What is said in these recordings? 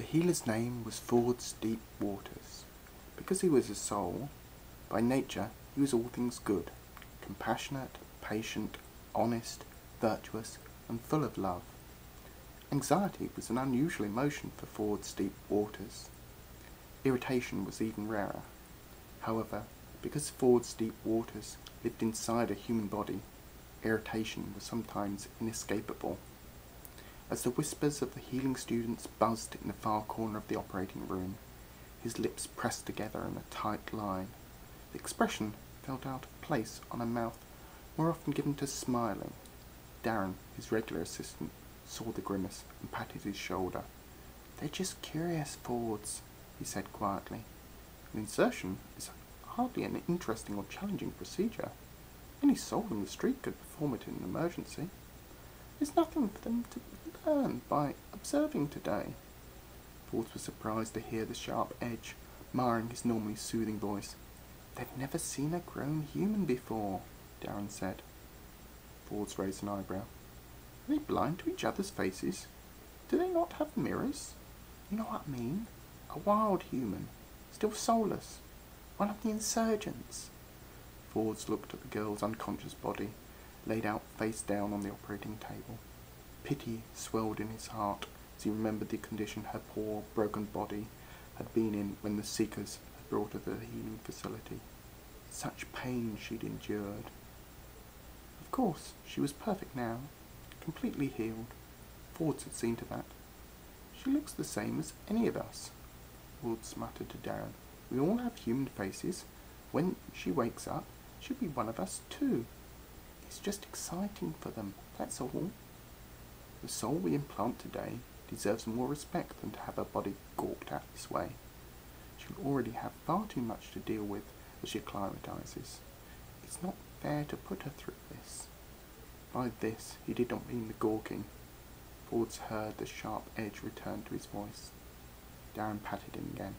The healer's name was Ford's Deep Waters. Because he was a soul, by nature he was all things good, compassionate, patient, honest, virtuous, and full of love. Anxiety was an unusual emotion for Ford's Deep Waters. Irritation was even rarer. However, because Ford's Deep Waters lived inside a human body, irritation was sometimes inescapable. As the whispers of the healing students buzzed in the far corner of the operating room, his lips pressed together in a tight line. The expression felt out of place on a mouth more often given to smiling. Darren, his regular assistant, saw the grimace and patted his shoulder. "They're just curious, Fords," he said quietly. "An insertion is hardly an interesting or challenging procedure. Any soul in the street could perform it in an emergency. There's nothing for them to learn by observing today." Fords was surprised to hear the sharp edge marring his normally soothing voice. "They've never seen a grown human before," Darren said. Fords raised an eyebrow. "Are they blind to each other's faces? Do they not have mirrors? You know what I mean? A wild human, still soulless. One of the insurgents." Fords looked at the girl's unconscious body, laid out face down on the operating table. Pity swelled in his heart as he remembered the condition her poor, broken body had been in when the Seekers had brought her to the healing facility. Such pain she'd endured. Of course, she was perfect now, completely healed. Fords had seen to that. "She looks the same as any of us," Fords muttered to Darren. "We all have human faces. When she wakes up, she'll be one of us too. It's just exciting for them, that's all. The soul we implant today deserves more respect than to have her body gawped at this way. She'll already have far too much to deal with as she acclimatizes. It's not fair to put her through this." By this, he did not mean the gawking. Fords heard the sharp edge return to his voice. Darren patted him again.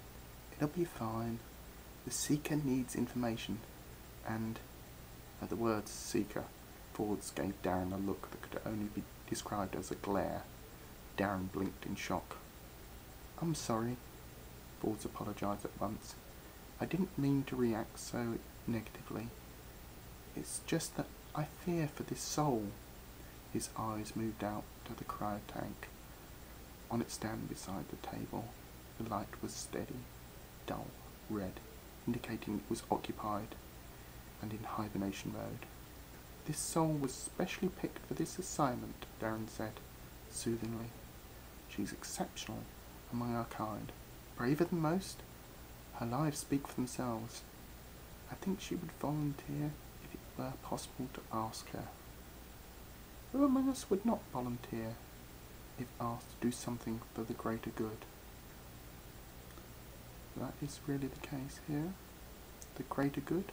"It'll be fine. The Seeker needs information, and..." At the words Seeker, Fords gave Darren a look that could only be described as a glare. Darren blinked in shock. "I'm sorry," Fords apologized at once. "I didn't mean to react so negatively. It's just that I fear for this soul." His eyes moved out to the cryo tank. On its stand beside the table, the light was steady, dull red, indicating it was occupied and in hibernation mode. "This soul was specially picked for this assignment," Darren said, soothingly. "She's exceptional among her kind, braver than most. Her lives speak for themselves. I think she would volunteer if it were possible to ask her. Who among us would not volunteer if asked to do something for the greater good?" That is really the case here? The greater good?